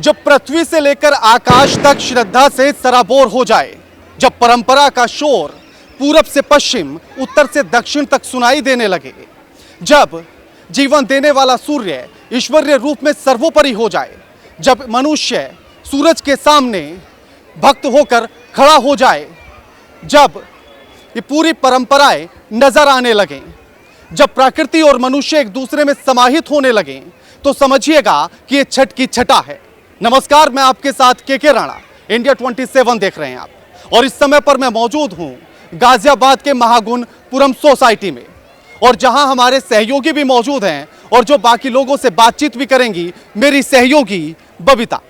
जब पृथ्वी से लेकर आकाश तक श्रद्धा से सराबोर हो जाए, जब परंपरा का शोर पूरब से पश्चिम, उत्तर से दक्षिण तक सुनाई देने लगे, जब जीवन देने वाला सूर्य ईश्वरीय रूप में सर्वोपरि हो जाए, जब मनुष्य सूरज के सामने भक्त होकर खड़ा हो जाए, जब ये पूरी परंपराएं नजर आने लगें, जब प्रकृति और मनुष्य एक दूसरे में समाहित होने लगें, तो समझिएगा कि ये छठ की छठा है। नमस्कार, मैं आपके साथ के राणा, इंडिया 27 देख रहे हैं आप। और इस समय पर मैं मौजूद हूं गाजियाबाद के महागुणपुरम सोसाइटी में, और जहां हमारे सहयोगी भी मौजूद हैं और जो बाकी लोगों से बातचीत भी करेंगी, मेरी सहयोगी बबीता।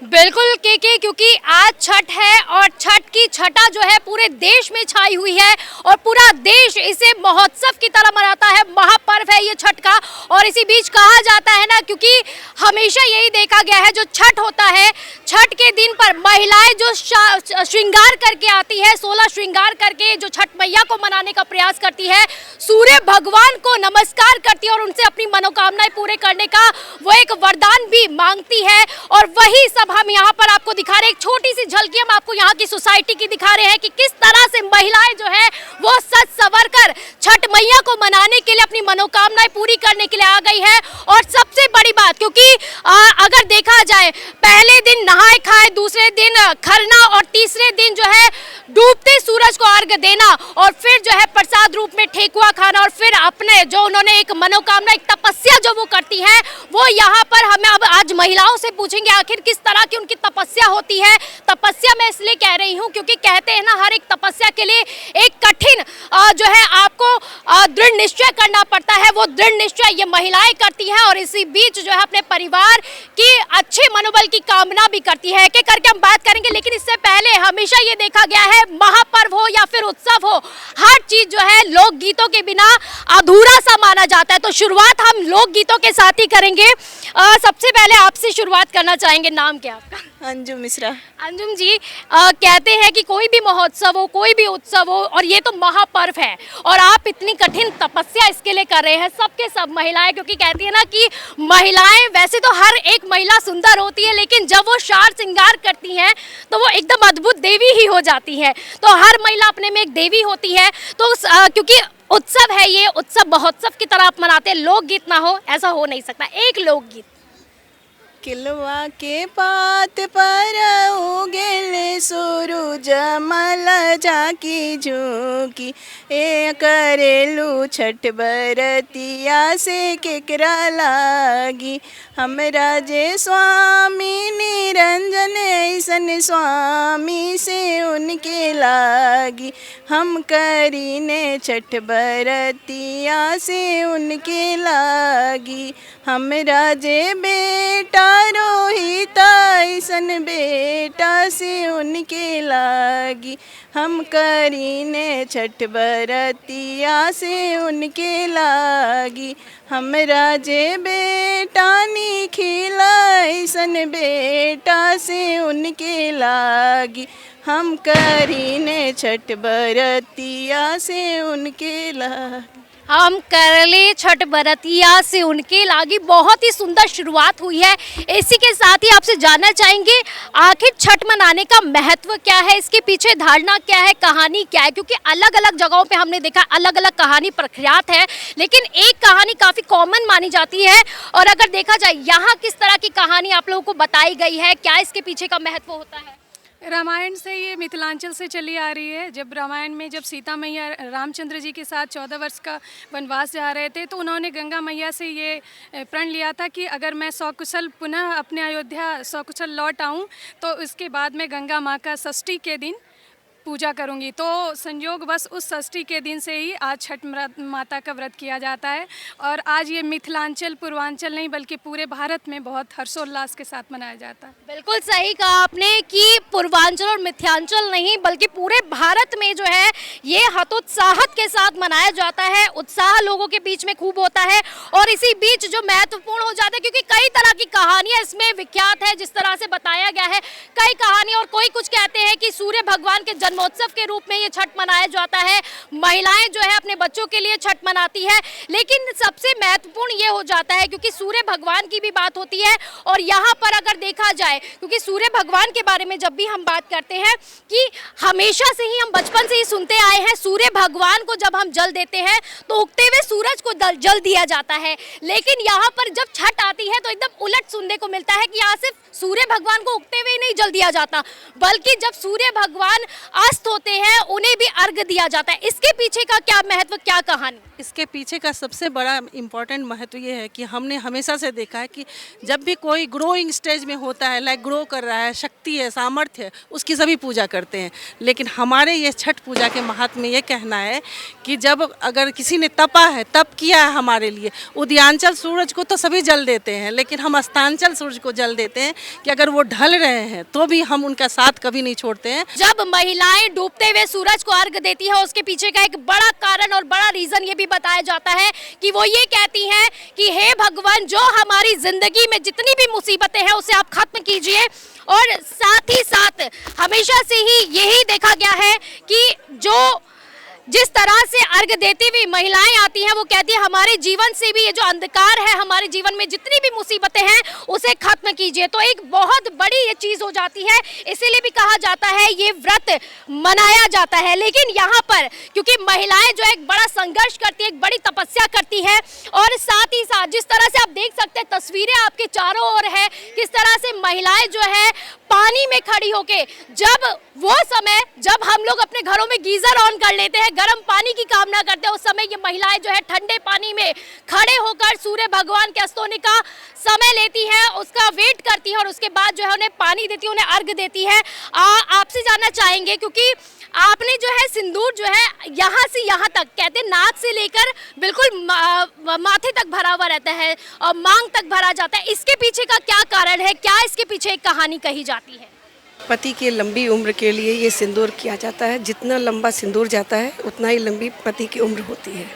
बिल्कुल के क्योंकि आज छठ है और छठ की छठा जो है पूरे देश में छाई हुई है और पूरा देश इसे महोत्सव की तरह मनाता है। महापर्व है ये छठ का। और इसी बीच कहा जाता है ना, क्योंकि हमेशा यही देखा गया है, जो छठ होता है, छठ के दिन पर महिलाएं जो श्रृंगार करके आती है, 16 श्रृंगार करके जो छठ मैया को मनाने का प्रयास करती है, सूर्य भगवान को नमस्कार करती है और उनसे अपनी मनोकामनाएं पूरे करने का वो एक वरदान भी मांगती है। और वही सब हम यहाँ पर आपको दिखा रहे हैं। एक छोटी सी झलकी हम आपको यहाँ की सोसाइटी की दिखा रहे हैं कि किस तरह से महिलाएं जो है वो सज सवर कर छठ मैया को मनाने के लिए, अपनी मनोकामनाएं पूरी करने के लिए आ गई है। और सबसे बड़ी बात, क्योंकि अगर देखा जाए, पहले दिन नहाए खाए, दूसरे दिन खरना और तीसरे दिन जो है डूबते सूरज को अर्घ देना, और फिर जो है प्रसाद रूप में ठेकुआ खाना, और फिर अपने जो उन्होंने एक मनोकामना, एक तपस्या जो वो करती है, वो यहाँ पर हमें अब आज महिलाओं से पूछेंगे आखिर किस तरह की उनकी तपस्या होती है। तपस्या मैं इसलिए कह रही हूँ क्योंकि कहते हैं ना, हर एक तपस्या के लिए एक कठिन जो है आपको दृढ़ निश्चय करना पड़ता है। वो दृढ़ निश्चय ये महिलाएं करती हैं और इसी बीच जो है अपने परिवार की अच्छे मनोबल की कामना भी करती है। के करके हम बात करेंगे, लेकिन इससे पहले हमेशा ये देखा गया है, महापर्व हो या फिर उत्सव हो, हर चीज जो है लोकगीतों के बिना अधूरा सा माना जाता है। तो शुरुआत हम लोकगीतों के साथ ही करेंगे। सबसे पहले आपसे शुरुआत करना चाहेंगे, नाम क्या आपका? अंजुम मिश्रा। अंजुम जी, कहते हैं कि कोई भी महोत्सव हो, कोई भी उत्सव हो, और ये तो महापर्व है, और आप इतनी कठिन तपस्या इसके लिए कर रहे हैं, सबके सब महिलाएं, क्योंकि कहती है ना कि महिलाएं, वैसे तो हर एक महिला सुंदर होती है, लेकिन जब वो साज श्रृंगार करती हैं तो वो एकदम अद्भुत देवी ही हो जाती है। तो हर महिला अपने में एक देवी होती है। तो क्योंकि उत्सव है, ये उत्सव महोत्सव की तरह आप मनाते हैं, लोकगीत ना हो ऐसा हो नहीं सकता। एक लोकगीत। किलवा के पात पर उगेल सूरज मल झाकी झुकी, ए करेलू छठ बरतिया से केकरा लागी, हमरा जे स्वामी निरंजन ऐसन स्वामी से उनके लागी, हम करीने छठ बरतिया से उनके लागी, हमरा जे बेटा रोहिता ऐसन बेटा से उनके लागी, हम करीने छठ बरतिया से उनके लागी, हमरा जे बेटा निखिला ऐसन बेटा से उनके लागी, हम करीने छठ बरतिया से उनके लागी, हम कर ले छठ बरतिया से उनके लागी। बहुत ही सुंदर शुरुआत हुई है। इसी के साथ ही आपसे जानना चाहेंगे, आखिर छठ मनाने का महत्व क्या है, इसके पीछे धारणा क्या है, कहानी क्या है? क्योंकि अलग अलग जगहों पे हमने देखा अलग अलग कहानी प्रख्यात है, लेकिन एक कहानी काफ़ी कॉमन मानी जाती है। और अगर देखा जाए यहाँ किस तरह की कहानी आप लोगों को बताई गई है, क्या इसके पीछे का महत्व होता है? रामायण से, ये मिथिलांचल से चली आ रही है। जब रामायण में जब सीता मैया रामचंद्र जी के साथ 14 वर्ष का वनवास जा रहे थे, तो उन्होंने गंगा मैया से ये प्रण लिया था कि अगर मैं सकुशल पुनः अपने अयोध्या सकुशल लौट आऊँ, तो उसके बाद मैं गंगा माँ का षष्ठी के दिन पूजा करूंगी। तो संयोग बस उस षष्ठी के दिन से ही आज छठ माता का व्रत किया जाता है। और आज ये मिथिलांचल पूर्वांचल नहीं बल्कि पूरे भारत में बहुत हर्षोल्लास के साथ मनाया जाता है। बिल्कुल सही कहा आपने कि पूर्वांचल और मिथिलांचल नहीं बल्कि पूरे भारत में जो है ये हतोत्साहत के साथ मनाया जाता है। उत्साह लोगों के बीच में खूब होता है और इसी बीच जो महत्वपूर्ण हो जाता है, क्योंकि कई तरह की कहानियाँ इसमें विख्यात है जिस तरह से बताया गया है। कई कहानी और कोई कुछ कहते हैं कि सूर्य भगवान के वन महोत्सव के रूप में ये छठ मनाया जाता है। महिलाएं जो है अपने बच्चों के लिए छठ मनाती है, लेकिन सबसे महत्वपूर्ण ये हो जाता है क्योंकि सूर्य भगवान की भी बात होती है। और यहाँ पर अगर देखा जाए, क्योंकि सूर्य भगवान के बारे में जब भी हम बात करते हैं कि हमेशा से ही हम बचपन से ही सुनते आए हैं, सूर्य भगवान को जब हम जल देते हैं तो उगते हुए सूरज को जल दिया जाता है। लेकिन यहाँ पर जब छठ आती है तो एकदम उलट सुनने को मिलता है कि यहाँ सिर्फ सूर्य भगवान को उगते हुए नहीं जल दिया जाता, बल्कि जब सूर्य भगवान अस्त होते हैं उन्हें भी अर्घ दिया जाता है। इसके पीछे का क्या महत्व, क्या कहानी? इसके पीछे का सबसे बड़ा इम्पोर्टेंट महत्व ये है कि हमने हमेशा से देखा है कि जब भी कोई ग्रोइंग स्टेज में होता है, लाइक ग्रो कर रहा है, शक्ति है, सामर्थ्य है, उसकी सभी पूजा करते हैं। लेकिन हमारे ये छठ पूजा के महात्म्य में ये कहना है कि जब अगर किसी ने तपा है, तप किया है हमारे लिए, उदयांचल सूरज को तो सभी जल देते हैं, लेकिन हम अस्तांचल सूरज को जल देते हैं कि अगर वो ढल रहे हैं तो भी हम उनका साथ कभी नहीं छोड़ते हैं। जब महिलाएं डूबते हुए सूरज को अर्घ देती है, उसके पीछे का एक बड़ा कारण और बड़ा रीजन ये भी बताया जाता है कि वो ये कहती हैं कि हे भगवान, जो हमारी जिंदगी में जितनी भी मुसीबतें हैं उसे आप खत्म कीजिए। और साथ ही साथ हमेशा से ही यही देखा गया है कि जिस तरह से अर्घ देती हुई महिलाएं आती हैं, वो कहती है हमारे जीवन से भी ये जो अंधकार है, हमारे जीवन में जितनी भी मुसीबतें हैं उसे खत्म कीजिए। तो एक बहुत बड़ी ये चीज हो जाती है, इसीलिए भी कहा जाता है ये व्रत मनाया जाता है। लेकिन यहाँ पर क्योंकि महिलाएं जो है एक बड़ा संघर्ष करती है, एक बड़ी तपस्या करती है, और साथ ही साथ जिस तरह से आप देख सकते हैं तस्वीरें आपके चारों ओर है, किस तरह से महिलाएं जो है पानी में खड़ी होके, जब हम लोग अपने घरों में गीजर ऑन कर लेते हैं, गर्म पानी की कामना करते हैं, उस समय ये महिलाएं जो है ठंडे पानी में खड़े होकर सूर्य भगवान के अस्त होने का समय लेती है, उसका वेट करती है और उसके बाद जो है उन्हें पानी देती है, उन्हें अर्घ देती है। आपसे जानना चाहेंगे, क्योंकि आपने जो है सिंदूर जो है यहाँ से यहाँ तक, कहते हैं नाक से लेकर बिल्कुल माथे तक भरा हुआ रहता है और मांग तक भरा जाता है, इसके पीछे का क्या कारण है, क्या इसके पीछे एक कहानी कही जाती है? पति की लंबी उम्र के लिए ये सिंदूर किया जाता है। जितना लंबा सिंदूर जाता है उतना ही लंबी पति की उम्र होती है।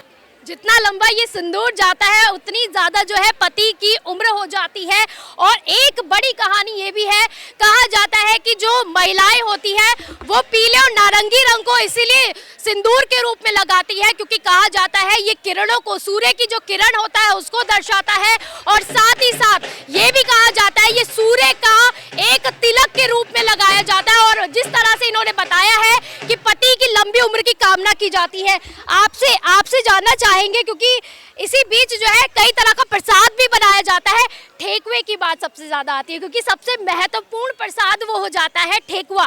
जितना लंबा ये सिंदूर जाता है उतनी ज्यादा जो है पति की उम्र हो जाती है। और एक बड़ी कहानी ये भी है, कहा जाता है कि जो महिलाएं होती है वो पीले और नारंगी रंग को इसीलिए सिंदूर के रूप में लगाती है क्योंकि कहा जाता है ये किरणों को, सूर्य की जो किरण होता है उसको दर्शाता है। और साथ ही साथ ये भी कहा जाता है ये सूर्य का एक तिलक के रूप में लगाया जाता है। और जिस तरह से इन्होंने बताया है कि पति की लंबी उम्र की कामना की जाती है, आपसे जानना चाहेंगे क्योंकि इसी बीच जो है कई तरह का प्रसाद भी बनाया जाता है। ठेकुए की बात सबसे ज्यादा आती है क्योंकि सबसे महत्वपूर्ण प्रसाद वो हो जाता है ठेकुआ।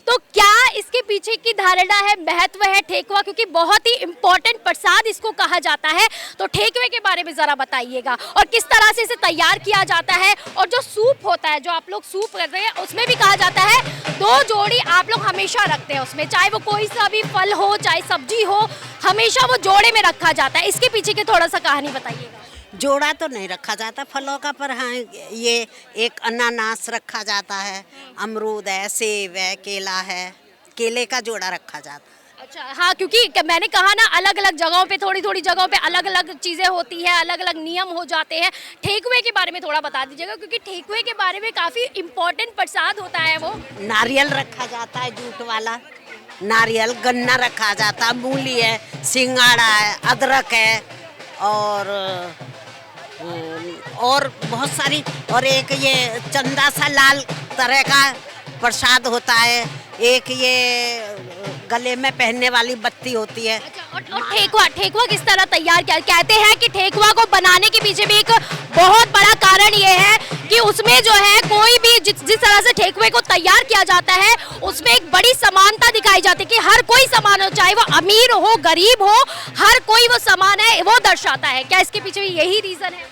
तो क्या इसके पीछे की धारणा है, महत्व है ठेकुआ, क्योंकि बहुत ही इंपॉर्टेंट प्रसाद इसको कहा जाता है। तो ठेकुए के बारे में जरा बताइएगा और किस तरह से इसे तैयार किया जाता है। और जो सूप होता है, जो आप लोग सूप कर रहे हैं, उसमें भी कहा जाता है 2 जोड़ी आप लोग हमेशा रखते हैं उसमें, चाहे वो कोई सा भी फल हो चाहे सब्जी हो, हमेशा वो जोड़े में रखा जाता है। इसके पीछे की थोड़ा सा कहानी बताइएगा। जोड़ा तो नहीं रखा जाता फलों का, पर हाँ ये एक अनानास रखा जाता है, अमरूद है, सेब है, केला है, केले का जोड़ा रखा जाता है। अच्छा, हाँ, क्योंकि मैंने कहा ना अलग अलग जगहों पे, थोड़ी थोड़ी जगहों पे अलग अलग चीज़ें होती हैं, अलग अलग नियम हो जाते हैं। ठेकुए के बारे में थोड़ा बता दीजिएगा क्योंकि ठेकुए के बारे में काफ़ी इम्पोर्टेंट प्रसाद होता है वो। नारियल रखा जाता है, जूट वाला नारियल, गन्ना रखा जाता है, मूली है, सिंगाड़ा है, अदरक है और बहुत सारी, और एक ये चंदा सा लाल तरह का प्रसाद होता है, एक ये गले में पहनने वाली बत्ती होती है। अच्छा, और ठेकुआ किस तरह तैयार किया? कहते हैं कि ठेकुआ को बनाने के पीछे भी एक बहुत बड़ा कारण ये है कि उसमें जो है कोई भी जिस तरह से ठेकुए को तैयार किया जाता है उसमें एक बड़ी समानता दिखाई जाती है कि हर कोई समान हो, चाहे वो अमीर हो गरीब हो, हर कोई वो समान है, वो दर्शाता है। क्या इसके पीछे भी यही रीजन है?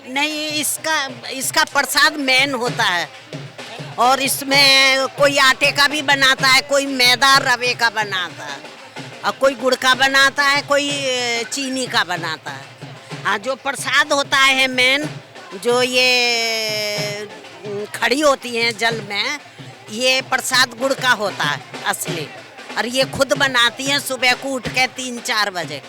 नहीं, इसका प्रसाद मेन होता है और इसमें कोई आटे का भी बनाता है, कोई मैदा रवे का बनाता है और कोई गुड़ का बनाता है, कोई चीनी का बनाता है। हाँ, जो प्रसाद होता है मेन, जो ये खड़ी होती हैं जल में, ये प्रसाद गुड़ का होता है असली, और ये खुद बनाती हैं सुबह को उठ के 3-4 बजे।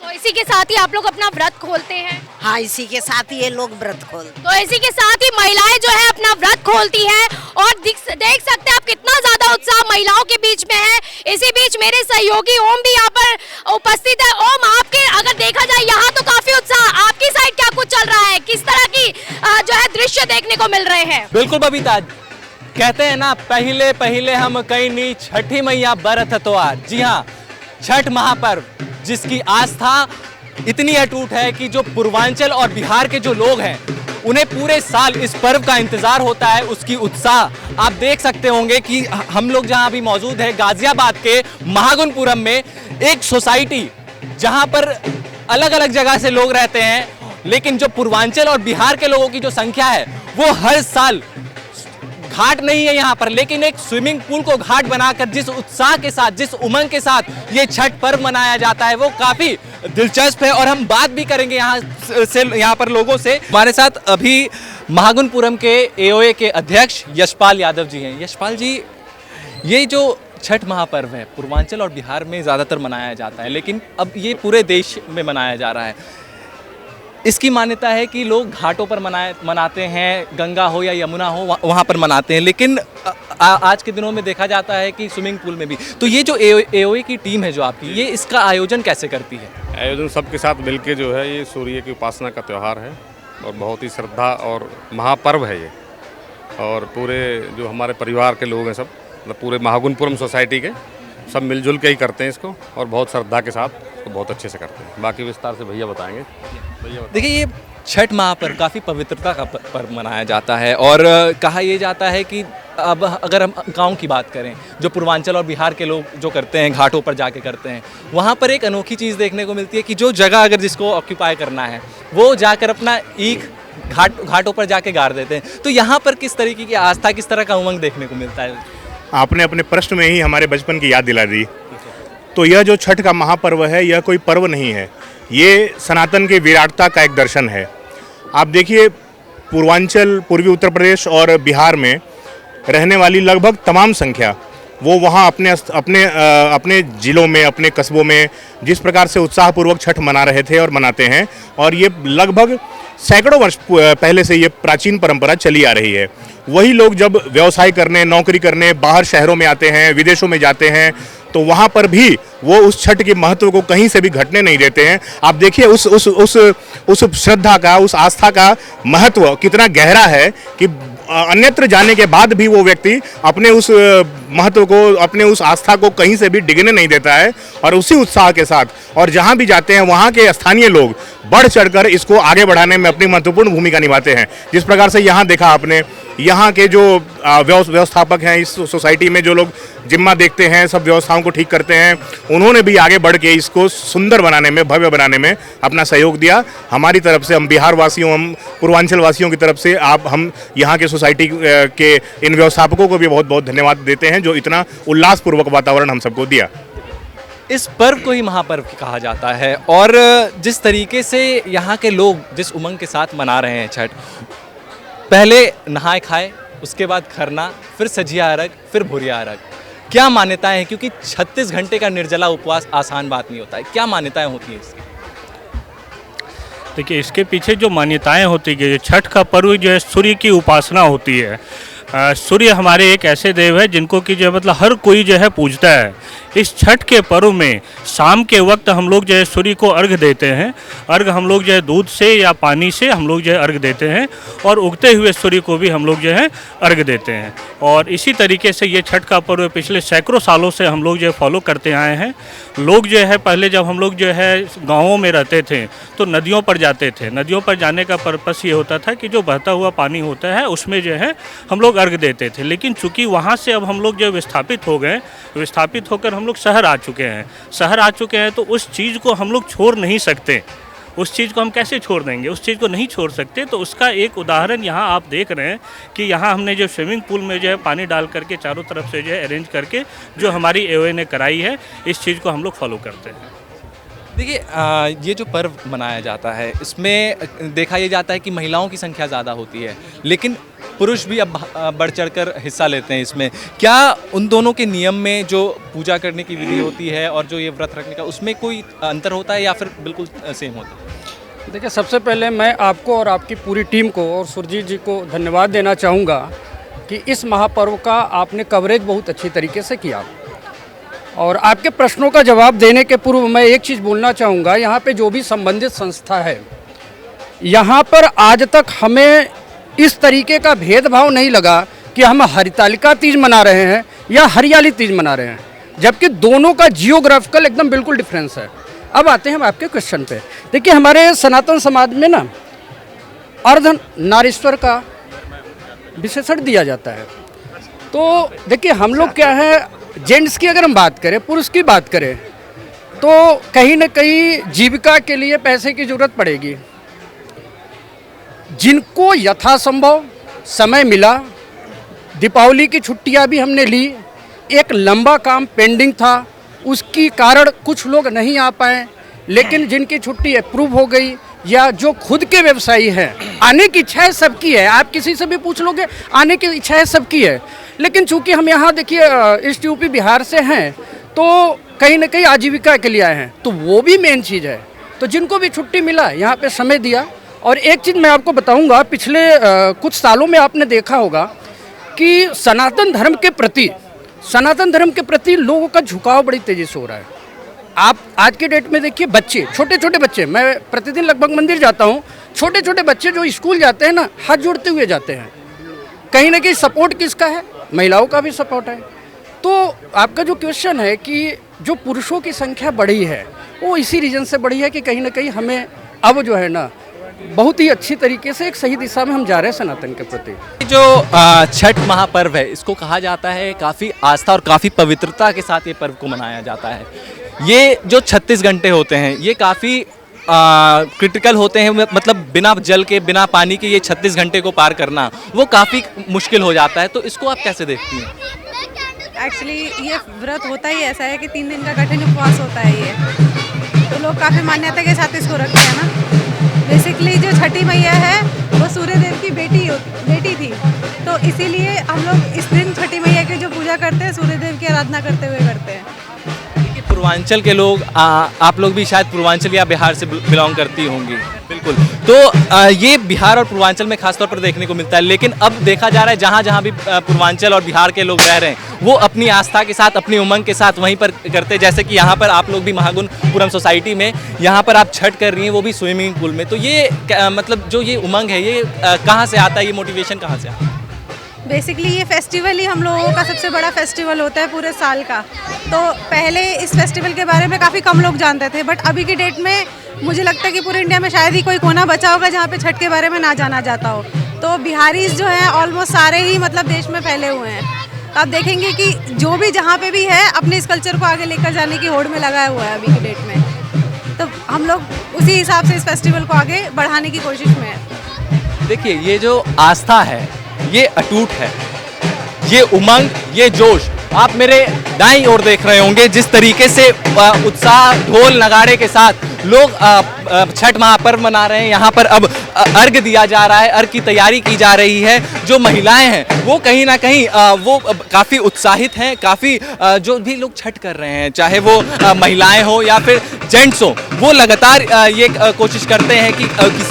तो इसी के साथ ही आप लोग अपना व्रत खोलते हैं? हाँ, इसी के साथ ही ये लोग व्रत खोलते हैं। तो इसी के साथ ही महिलाएं जो है अपना व्रत खोलती हैं और देख सकते हैं आप कितना ज्यादा उत्साह महिलाओं महिलाओं के बीच में है। इसी बीच मेरे सहयोगी ओम भी यहाँ पर उपस्थित है। ओम, आपके अगर देखा जाए यहाँ तो काफी उत्साह, आपकी साइड क्या कुछ चल रहा है, किस तरह की जो है दृश्य देखने को मिल रहे हैं? बिल्कुल बबीता, कहते हैं ना, पहले पहले हम कहीं नहीं, छठी मैया बरत त्योहार। जी हाँ, छठ महापर्व जिसकी आस्था इतनी अटूट है कि जो पूर्वांचल और बिहार के जो लोग हैं उन्हें पूरे साल इस पर्व का इंतजार होता है। उसकी उत्साह आप देख सकते होंगे कि हम लोग जहां अभी मौजूद है गाजियाबाद के महागुनपुरम में, एक सोसाइटी जहां पर अलग अलग जगह से लोग रहते हैं, लेकिन जो पूर्वांचल और बिहार के लोगों की जो संख्या है वो हर साल, घाट नहीं है यहाँ पर, लेकिन एक स्विमिंग पूल को घाट बनाकर जिस उत्साह के साथ, जिस उमंग के साथ ये छठ पर्व मनाया जाता है वो काफी दिलचस्प है। और हम बात भी करेंगे यहाँ पर लोगों से। हमारे साथ अभी महागुनपुरम के एओए के अध्यक्ष यशपाल यादव जी हैं। यशपाल जी, ये जो छठ महापर्व है पूर्वांचल और बिहार में ज़्यादातर मनाया जाता है, लेकिन अब ये पूरे देश में मनाया जा रहा है। इसकी मान्यता है कि लोग घाटों पर मनाते हैं, गंगा हो या यमुना हो वहाँ पर मनाते हैं, लेकिन आज के दिनों में देखा जाता है कि स्विमिंग पूल में भी। तो ये जो एओए की टीम है जो आपकी, ये इसका आयोजन कैसे करती है? आयोजन सबके साथ मिलके जो है, ये सूर्य की उपासना का त्यौहार है और बहुत ही श्रद्धा और महापर्व है ये। और पूरे जो हमारे परिवार के लोग हैं सब, मतलब पूरे महागुनपुरम सोसाइटी के सब मिलजुल के ही करते हैं इसको, और बहुत श्रद्धा के साथ तो बहुत अच्छे से करते हैं। बाकी विस्तार से भैया बताएंगे। देखिए, ये छठ महापर्व काफ़ी पवित्रता का पर्व मनाया जाता है और कहा यह जाता है कि अब अगर हम गांव की बात करें, जो पूर्वांचल और बिहार के लोग जो करते हैं, घाटों पर जाके करते हैं, वहाँ पर एक अनोखी चीज़ देखने को मिलती है कि जो जगह अगर जिसको ऑक्यूपाई करना है वो जाकर अपना ईख घाटों पर जाके गाड़ देते हैं। तो यहाँ पर किस तरीके की आस्था, किस तरह का उमंग देखने को मिलता है? आपने अपने प्रश्न में ही हमारे बचपन की याद दिला दी। तो यह जो छठ का महापर्व है, यह कोई पर्व नहीं है, ये सनातन के विराटता का एक दर्शन है। आप देखिए, पूर्वांचल, पूर्वी उत्तर प्रदेश और बिहार में रहने वाली लगभग तमाम संख्या, वो वहाँ अपने ज़िलों में, अपने कस्बों में जिस प्रकार से उत्साहपूर्वक छठ मना रहे थे और मनाते हैं, और ये लगभग सैकड़ों वर्ष पहले से ये प्राचीन परंपरा चली आ रही है। वही लोग जब व्यवसाय करने, नौकरी करने बाहर शहरों में आते हैं, विदेशों में जाते हैं, तो वहाँ पर भी वो उस छठ के महत्व को कहीं से भी घटने नहीं देते हैं। आप देखिए उस श्रद्धा का, उस आस्था का महत्व कितना गहरा है कि अन्यत्र जाने के बाद भी वो व्यक्ति अपने उस महत्व को, अपने उस आस्था को कहीं से भी डिगने नहीं देता है, और उसी उत्साह के साथ और जहाँ भी जाते हैं वहाँ के स्थानीय लोग बढ़ चढ़कर इसको आगे बढ़ाने में अपनी महत्वपूर्ण भूमिका निभाते हैं। जिस प्रकार से यहाँ देखा आपने, यहाँ के जो व्यवस्थापक हैं, इस सोसाइटी में जो लोग जिम्मा देखते हैं, सब व्यवस्थाओं को ठीक करते हैं, उन्होंने भी आगे बढ़ के इसको सुंदर बनाने में, भव्य बनाने में अपना सहयोग दिया। हमारी तरफ से, हम बिहार वासियों, हम पूर्वांचल वासियों की तरफ से हम यहाँ के सोसाइटी के इन व्यवस्थापकों को भी बहुत बहुत धन्यवाद देते हैं जो इतना उल्लासपूर्वक वातावरण हम सबको दिया। इस पर्व को ही महापर्व कहा जाता है, और जिस तरीके से यहाँ के लोग जिस उमंग के साथ मना रहे हैं छठ, पहले नहाए खाए, उसके बाद खरना, फिर सजिया अरग, फिर भुरिया अरग। क्या मान्यताएं हैं? क्योंकि 36 घंटे का निर्जला उपवास आसान बात नहीं होता है। क्या मान्यताएं होती हैं इसकी? देखिए, इसके पीछे जो मान्यताएं होती है, छठ का पर्व जो है सूर्य की उपासना होती है। सूर्य हमारे एक ऐसे देव है जिनको कि जो मतलब हर कोई जो है पूजता है। इस छठ के पर्व में शाम के वक्त हम लोग जो है सूर्य को अर्घ देते हैं। अर्घ हम लोग जो है दूध से या पानी से हम लोग जो है अर्घ देते हैं, और उगते हुए सूर्य को भी हम लोग जो है अर्घ देते हैं। और इसी तरीके से ये छठ का पर्व पिछले सैकड़ों सालों से हम लोग जो है फॉलो करते आए हैं। लोग जो है पहले जब हम लोग जो है गाँवों में रहते थे तो नदियों पर जाते थे। नदियों पर जाने का पर्पस ये होता था कि जो बहता हुआ पानी होता है उसमें जो है हम लोग अर्घ देते थे। लेकिन चूंकि वहाँ से अब हम लोग जो विस्थापित हो गए, विस्थापित होकर हम लोग शहर आ चुके हैं, तो उस चीज़ को हम लोग छोड़ नहीं सकते। उस चीज़ को हम कैसे छोड़ देंगे? उस चीज़ को नहीं छोड़ सकते। तो उसका एक उदाहरण यहाँ आप देख रहे हैं कि यहाँ हमने जो स्विमिंग पूल में जो है पानी डाल करके चारों तरफ से जो है अरेंज करके जो हमारी एओए ने कराई है, इस चीज़ को हम लोग फॉलो करते हैं। देखिए, ये जो पर्व मनाया जाता है इसमें देखा यह जाता है कि महिलाओं की संख्या ज़्यादा होती है, लेकिन पुरुष भी अब बढ़ चढ़कर हिस्सा लेते हैं इसमें। क्या उन दोनों के नियम में जो पूजा करने की विधि होती है और जो ये व्रत रखने का, उसमें कोई अंतर होता है या फिर बिल्कुल सेम होता है? देखिए, सबसे पहले मैं आपको और आपकी पूरी टीम को और सुरजीत जी को धन्यवाद देना चाहूँगा कि इस महापर्व का आपने कवरेज बहुत अच्छी तरीके से किया और आपके प्रश्नों का जवाब देने के पूर्व मैं एक चीज़ बोलना चाहूँगा। यहाँ पे जो भी संबंधित संस्था है, यहाँ पर आज तक हमें इस तरीके का भेदभाव नहीं लगा कि हम हरितालिका तीज मना रहे हैं या हरियाली तीज मना रहे हैं, जबकि दोनों का जियोग्राफिकल एकदम बिल्कुल डिफरेंस है। अब आते हैं हम आपके क्वेश्चन पे। देखिए, हमारे सनातन समाज में ना अर्ध नारीश्वर का विशेषण दिया जाता है। तो देखिए, हम लोग क्या है, जेंट्स की अगर हम बात करें, पुरुष की बात करें, तो कहीं ना कहीं जीविका के लिए पैसे की ज़रूरत पड़ेगी। जिनको यथासंभव समय मिला, दीपावली की छुट्टियां भी हमने ली, एक लंबा काम पेंडिंग था, उसकी कारण कुछ लोग नहीं आ पाए, लेकिन जिनकी छुट्टी अप्रूव हो गई या जो खुद के व्यवसायी हैं, आने की इच्छा है सबकी है, आप किसी से भी पूछ लोगे, आने की इच्छा है सबकी है, लेकिन चूंकि हम यहाँ देखिए ईस्ट यूपी बिहार से हैं, तो कहीं ना कहीं आजीविका के लिए आए हैं, तो वो भी मेन चीज़ है। तो जिनको भी छुट्टी मिला, यहाँ पे समय दिया। और एक चीज़ मैं आपको बताऊँगा, पिछले कुछ सालों में आपने देखा होगा कि सनातन धर्म के प्रति लोगों का झुकाव बड़ी तेज़ी से हो रहा है। आप आज के डेट में देखिए, बच्चे, छोटे छोटे बच्चे, मैं प्रतिदिन लगभग मंदिर जाता हूँ, छोटे छोटे बच्चे जो स्कूल जाते हैं ना, हाथ जोड़ते हुए जाते हैं। कहीं ना कहीं सपोर्ट किसका है? महिलाओं का भी सपोर्ट है। तो आपका जो क्वेश्चन है कि जो पुरुषों की संख्या बढ़ी है, वो इसी रीजन से बढ़ी है कि कहीं ना कहीं हमें अब जो है ना, बहुत ही अच्छी तरीके से एक सही दिशा में हम जा रहे हैं सनातन के प्रति। जो छठ महापर्व है, इसको कहा जाता है काफ़ी आस्था और काफ़ी पवित्रता के साथ ये पर्व को मनाया जाता है। ये जो 36 घंटे होते हैं, ये काफ़ी क्रिटिकल होते हैं, मतलब बिना जल के, बिना पानी के ये 36 घंटे को पार करना वो काफ़ी मुश्किल हो जाता है। तो इसको आप कैसे देखती हैं? एक्चुअली ये व्रत होता ही ऐसा है कि 3 दिन का कठिन उपवास होता है ये, तो लोग काफ़ी मान्यता के साथ इसको रखते हैं ना। बेसिकली जो छठी मैया है वो सूर्यदेव की बेटी थी, तो इसीलिए हम लोग इस दिन छठी मैया की जो पूजा करते हैं, सूर्यदेव की आराधना करते हुए करते हैं। पूर्वांचल के लोग, आप लोग भी शायद पूर्वांचल या बिहार से बिलोंग करती होंगी। बिल्कुल। तो ये बिहार और पूर्वांचल में खासतौर पर देखने को मिलता है, लेकिन अब देखा जा रहा है जहाँ जहाँ भी पूर्वांचल और बिहार के लोग रह रहे हैं, वो अपनी आस्था के साथ, अपनी उमंग के साथ वहीं पर करते हैं। जैसे कि यहाँ पर आप लोग भी महागुणपुरम सोसाइटी में यहाँ पर आप छठ कर रही हैं, वो भी स्विमिंग पूल में। तो ये मतलब जो ये उमंग है, ये कहाँ से आता है, ये मोटिवेशन कहाँ से आता है? बेसिकली ये फेस्टिवल ही हम लोगों का सबसे बड़ा फेस्टिवल होता है पूरे साल का। तो पहले इस फेस्टिवल के बारे में काफ़ी कम लोग जानते थे, बट अभी की डेट में मुझे लगता है कि पूरे इंडिया में शायद ही कोई कोना बचा होगा जहाँ पे छठ के बारे में ना जाना जाता हो। तो बिहारीज जो हैं ऑलमोस्ट सारे ही मतलब देश में फैले हुए हैं। तो आप देखेंगे कि जो भी जहाँ पे भी है, अपने इस कल्चर को आगे लेकर जाने की होड़ में लगाया हुआ है अभी की डेट में। तो हम लोग उसी हिसाब से इस फेस्टिवल को आगे बढ़ाने की कोशिश में है। देखिए, ये जो आस्था है ये अटूट है, ये उमंग, ये जोश आप मेरे दाईं ओर देख रहे होंगे। जिस तरीके से उत्साह, ढोल नगाड़े के साथ लोग छठ महापर्व मना रहे हैं। यहाँ पर अब अर्घ दिया जा रहा है, अर्घ की तैयारी की जा रही है। जो महिलाएं हैं वो कहीं ना कहीं वो काफ़ी उत्साहित हैं। काफ़ी जो भी लोग छठ कर रहे हैं, चाहे वो महिलाएं हो या फिर जेंट्स हो, वो लगातार ये कोशिश करते हैं कि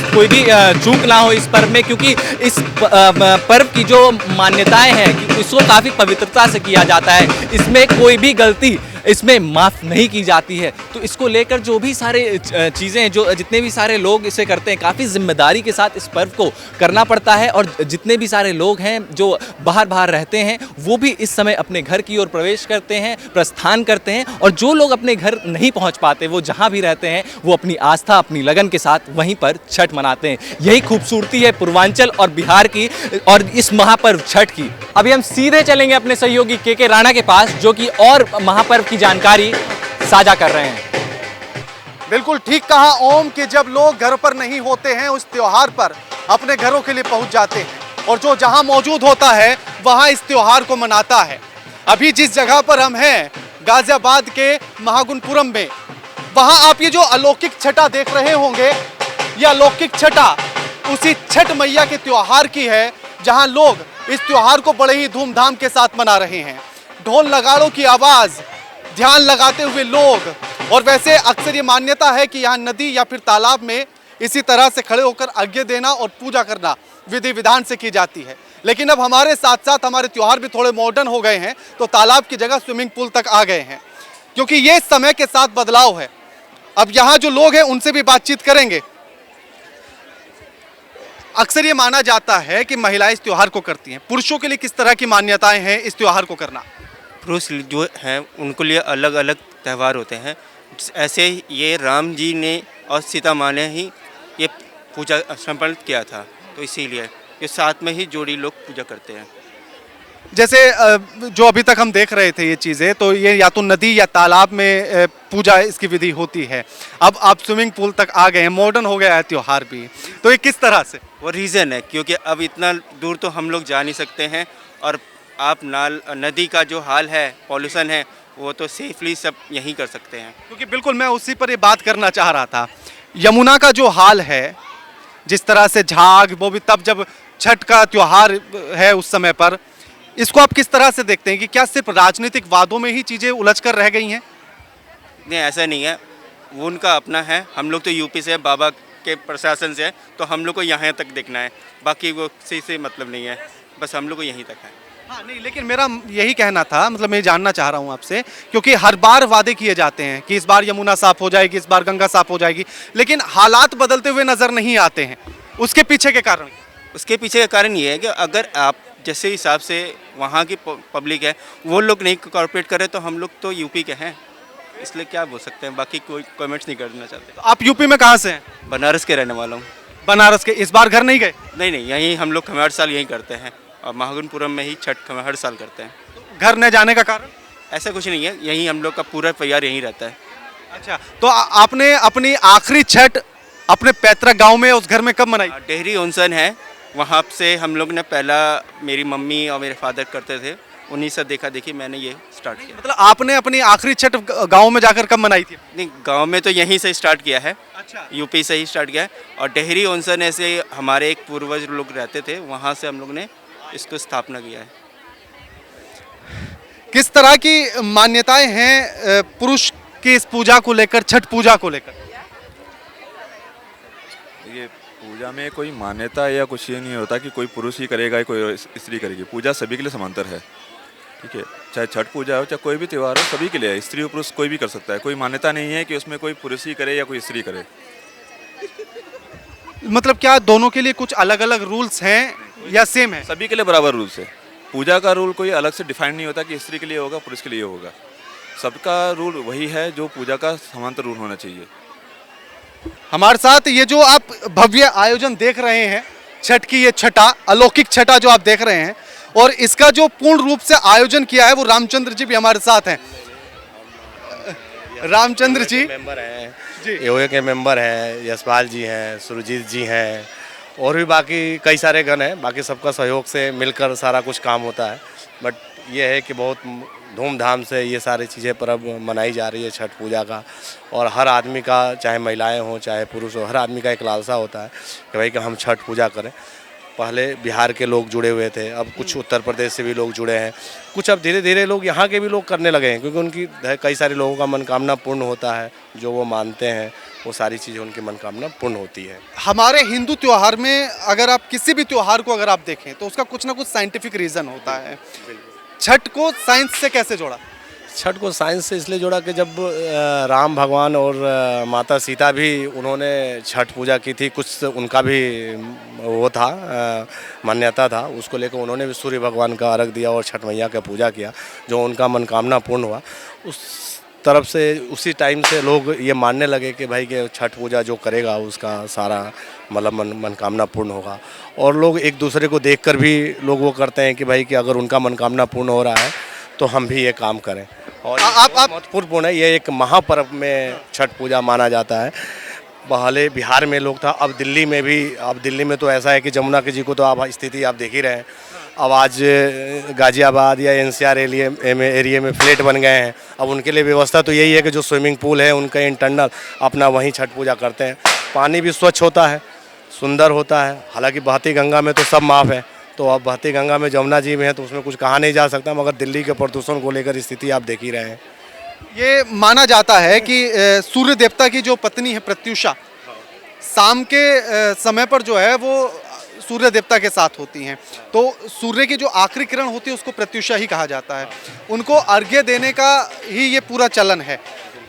कोई भी चूक ना हो इस पर्व में, क्योंकि इस पर्व की जो मान्यताएं हैं कि इसको काफ़ी पवित्रता से किया जाता है। इसमें कोई भी गलती इसमें माफ़ नहीं की जाती है। तो इसको लेकर जो भी सारे चीज़ें, जो जितने भी सारे लोग इसे करते हैं, काफ़ी जिम्मेदारी के साथ इस पर्व को करना पड़ता है। और जितने भी सारे लोग हैं जो बाहर रहते हैं, वो भी इस समय अपने घर की ओर प्रवेश करते हैं, प्रस्थान करते हैं। और जो लोग अपने घर नहीं पहुंच पाते, वो जहां भी रहते हैं, वो अपनी आस्था, अपनी लगन के साथ वहीं पर छठ मनाते हैं। यही खूबसूरती है पूर्वांचल और बिहार की और इस महापर्व छठ की। अभी हम सीधे चलेंगे अपने सहयोगी के राणा के पास, जो कि और महापर्व की जानकारी साझा कर रहे हैं। बिल्कुल ठीक कहा ओम कि जब लोग घर पर नहीं होते हैं उस त्योहार पर, अपने घरों के लिए पहुंच जाते हैं और जो जहां मौजूद होता है वहां इस त्योहार को मनाता है। अभी जिस जगह पर हम हैं, गाजियाबाद के महागुणपुरम में, वहां आप ये जो अलौकिक छटा देख रहे होंगे, ये अलौकिक छटा उसी छठ मैया के त्योहार की है, जहां लोग इस त्योहार को बड़े ही धूमधाम के साथ मना रहे हैं। ढोल नगाड़ों की आवाज़, ध्यान लगाते हुए लोग। और वैसे अक्सर ये मान्यता है कि यहाँ नदी या फिर तालाब में इसी तरह से खड़े होकर अर्घ्य देना और पूजा करना विधि विधान से की जाती है। लेकिन अब हमारे साथ साथ हमारे त्यौहार भी थोड़े मॉडर्न हो गए हैं, तो तालाब की जगह स्विमिंग पूल तक आ गए हैं, क्योंकि ये समय के साथ बदलाव है। अब यहाँ जो लोग हैं उनसे भी बातचीत करेंगे। अक्सर ये माना जाता है कि महिलाएं इस त्योहार को करती हैं, पुरुषों के लिए किस तरह की मान्यताएं हैं इस त्योहार को करना? पुरुष जो हैं उनको लिए अलग अलग त्यौहार होते हैं। ऐसे ही ये राम जी ने और सीता माँ ने ही ये पूजा संपन्न किया था, तो इसीलिए ये साथ में ही जोड़ी लोग पूजा करते हैं। जैसे जो अभी तक हम देख रहे थे ये चीज़ें, तो ये या तो नदी या तालाब में पूजा इसकी विधि होती है। अब आप स्विमिंग पूल तक आ गए हैं, मॉडर्न हो गया है त्योहार भी, तो ये किस तरह से? वो रीज़न है क्योंकि अब इतना दूर तो हम लोग जा नहीं सकते हैं, और आप नदी का जो हाल है, पॉल्यूशन है, वो तो सेफली सब यहीं कर सकते हैं। क्योंकि बिल्कुल मैं उसी पर ये बात करना चाह रहा था। यमुना का जो हाल है, जिस तरह से झाग, वो भी तब जब छठ का त्योहार है उस समय पर, इसको आप किस तरह से देखते हैं कि क्या सिर्फ राजनीतिक वादों में ही चीज़ें उलझ कर रह गई हैं? नहीं, ऐसा नहीं है, वो उनका अपना है। हम लोग तो यूपी से, बाबा के प्रशासन से है, तो हम लोग को यहाँ तक देखना है, बाकी वो से मतलब नहीं है, बस हम लोग को यहीं तक है। हाँ नहीं, लेकिन मेरा यही कहना था, मतलब मैं जानना चाह रहा हूँ आपसे, क्योंकि हर बार वादे किए जाते हैं कि इस बार यमुना साफ हो जाएगी, इस बार गंगा साफ हो जाएगी, लेकिन हालात बदलते हुए नजर नहीं आते हैं। उसके पीछे के कारण? उसके पीछे का कारण ये है कि अगर आप जैसे हिसाब से वहाँ की पब्लिक है, वो लोग नहीं कॉर्पोरेट करे, तो हम लोग तो यूपी के हैं, इसलिए क्या बोल सकते हैं, बाकी कोई कमेंट्स नहीं करना चाहते। तो आप यूपी में कहाँ से हैं? बनारस के रहने वाला हूँ। बनारस के? इस बार घर नहीं गए? नहीं, यहीं हम लोग हर साल यहीं करते हैं, और महागुनपुरम में ही छठ हर साल करते हैं। घर न जाने का कारण? ऐसा कुछ नहीं है, यहीं हम लोग का पूरा परिवार यहीं रहता है। अच्छा, तो आपने अपनी आखिरी छठ अपने पैतृक गांव में, उस घर में कब मनाई? डेहरी ओनसन है, वहाँ से हम लोग ने पहला, मेरी मम्मी और मेरे फादर करते थे, उन्हीं से देखा देखी मैंने ये स्टार्ट किया। मतलब आपने अपनी आखिरी छठ गांव में जाकर कब मनाई थी? नहीं, गांव में तो यहीं से स्टार्ट किया है। अच्छा। यूपी से ही स्टार्ट किया है, और डेहरी ओनसन ऐसे हमारे एक पूर्वज लोग रहते थे, वहाँ से हम लोग ने इसको स्थापना किया है। किस तरह की मान्यताएं हैं पुरुष की इस पूजा को लेकर, छठ पूजा को लेकर? ये पूजा में कोई मान्यता या कुछ ये नहीं होता कि कोई पुरुष ही करेगा, कोई स्त्री करेगी। पूजा सभी के लिए समांतर है, ठीक है। चाहे छठ पूजा हो, चाहे कोई भी त्यौहार हो, सभी के लिए है। स्त्री और पुरुष कोई भी कर सकता है, कोई मान्यता नहीं है कि उसमें कोई पुरुष ही करे या कोई स्त्री करे। मतलब क्या दोनों के लिए कुछ अलग अलग रूल्स हैं या सेम है? सभी के लिए बराबर रूल्स है। पूजा का रूल कोई अलग से डिफाइन नहीं होता कि स्त्री के लिए होगा, पुरुष के लिए होगा। सबका रूल वही है जो पूजा का समांतर रूल होना चाहिए। हमारे साथ ये जो आप भव्य आयोजन देख रहे हैं, छठ की ये छठा, अलौकिक छठा जो आप देख रहे हैं, और इसका जो पूर्ण रूप से आयोजन किया है, वो रामचंद्र जी भी हमारे साथ हैं। रामचंद्र जी मेंबर हैं, योगे के मेंबर हैं, यशपाल जी हैं, सुरजीत जी हैं, और भी बाकी कई सारे गण हैं। बाकी सबका सहयोग से मिलकर सारा कुछ काम होता है। बट ये है कि बहुत धूमधाम से ये सारी चीज़ें पर्व मनाई जा रही है छठ पूजा का, और हर आदमी का, चाहे महिलाएं हों चाहे पुरुष हो, हर आदमी का एक लालसा होता है कि भाई कि हम छठ पूजा करें। पहले बिहार के लोग जुड़े हुए थे, अब कुछ उत्तर प्रदेश से भी लोग जुड़े हैं, कुछ अब धीरे धीरे लोग यहाँ के भी लोग करने लगे हैं, क्योंकि उनकी कई सारे लोगों का मनोकामना पूर्ण होता है, जो वो मानते हैं वो सारी चीज़ें उनकी मनोकामना पूर्ण होती है। हमारे हिंदू त्योहार में अगर आप किसी भी त्योहार को अगर आप देखें तो उसका कुछ ना कुछ साइंटिफिक रीज़न होता है। छठ को साइंस से कैसे जोड़ा? छठ को साइंस से इसलिए जोड़ा कि जब राम भगवान और माता सीता भी उन्होंने छठ पूजा की थी, कुछ उनका भी वो था, मान्यता था, उसको लेकर उन्होंने भी सूर्य भगवान का अर्घ दिया और छठ मैया का पूजा किया, जो उनका मनोकामना पूर्ण हुआ। उस तरफ से उसी टाइम से लोग ये मानने लगे कि भाई कि छठ पूजा जो करेगा उसका सारा मतलब मनोकामना पूर्ण होगा, और लोग एक दूसरे को देखकर भी लोग वो करते हैं कि भाई कि अगर उनका मनोकामना पूर्ण हो रहा है तो हम भी ये काम करें। और आप महत्वपूर्ण है, ये एक महापर्व में छठ पूजा माना जाता है। पहले बिहार में लोग था, अब दिल्ली में भी, अब दिल्ली में तो ऐसा है कि जमुना के जी को तो आप स्थिति आप देख ही रहे हैं। अब आज गाजियाबाद या एनसीआर एरिया में फ्लैट बन गए हैं, अब उनके लिए व्यवस्था तो यही है कि जो स्विमिंग पूल है उनका इंटरनल अपना वहीं छठ पूजा करते हैं। पानी भी स्वच्छ होता है, सुंदर होता है। हालांकि बहती गंगा में तो सब माफ़ है, तो अब बहती गंगा में जमुना जी में है तो उसमें कुछ कहा नहीं जा सकता, मगर दिल्ली के प्रदूषण को लेकर स्थिति आप देख ही रहे हैं। ये माना जाता है कि सूर्य देवता की जो पत्नी है प्रत्युषा, शाम के समय पर जो है वो सूर्य देवता के साथ होती हैं। तो सूर्य की जो आखिरी किरण होती है उसको प्रत्युषा ही कहा जाता है। उनको अर्घ्य देने का ही ये पूरा चलन है।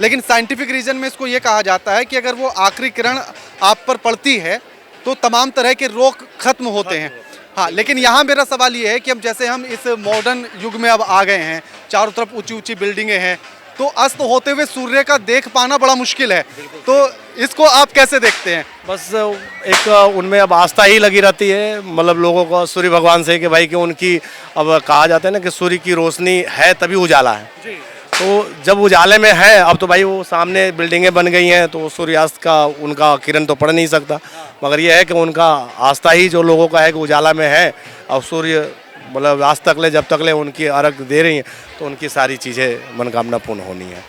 लेकिन साइंटिफिक रीजन में इसको ये कहा जाता है कि अगर वो आखिरी किरण आप पर पड़ती है तो तमाम तरह के रोग खत्म होते हैं। हाँ, लेकिन यहाँ मेरा सवाल ये है कि हम इस मॉडर्न युग में अब आ गए हैं, चारों तरफ ऊंची ऊंची बिल्डिंगें हैं, तो अस्त होते हुए सूर्य का देख पाना बड़ा मुश्किल है। तो इसको आप कैसे देखते हैं? बस एक उनमें अब आस्था ही लगी रहती है, मतलब लोगों को सूर्य भगवान से कि भाई कि उनकी, अब कहा जाता है ना कि सूर्य की रोशनी है तभी उजाला है। तो जब उजाले में है, अब तो भाई वो सामने बिल्डिंगें बन गई हैं तो सूर्यास्त का उनका किरण तो पड़ नहीं सकता, मगर ये है कि उनका आस्था ही जो लोगों का है कि उजाला में है, और सूर्य मतलब आज तक ले जब तक ले उनकी अर्घ दे रही हैं तो उनकी सारी चीज़ें मनोकामना पूर्ण होनी है।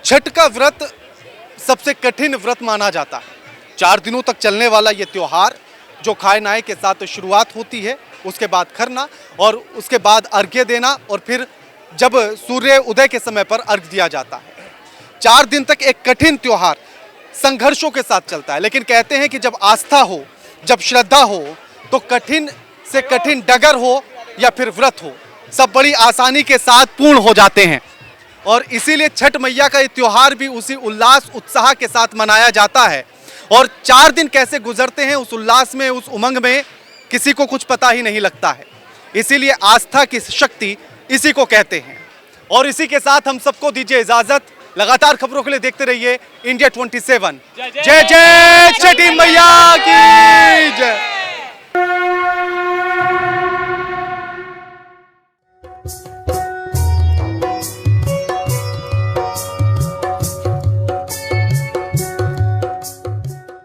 छठ का व्रत सबसे कठिन व्रत माना जाता है। 4 दिनों तक चलने वाला ये त्योहार जो खाए नाए के साथ शुरुआत होती है, उसके बाद खरना और उसके बाद अर्घ्य देना, और फिर जब सूर्य उदय के समय पर अर्घ दिया जाता है। 4 दिन तक एक कठिन त्योहार संघर्षों के साथ चलता है। लेकिन कहते हैं कि जब आस्था हो, जब श्रद्धा हो, तो कठिन से कठिन डगर हो या फिर व्रत हो, सब बड़ी आसानी के साथ पूर्ण हो जाते हैं। और इसीलिए छठ मैया का ये त्योहार भी उसी उल्लास उत्साह के साथ मनाया जाता है। और 4 दिन कैसे गुजरते हैं उस उल्लास में, उस उमंग में, किसी को कुछ पता ही नहीं लगता है। इसीलिए आस्था की शक्ति इसी को कहते हैं। और इसी के साथ हम सबको दीजिए इजाजत। लगातार खबरों के लिए देखते रहिए इंडिया 27। जय जय छठी मैया की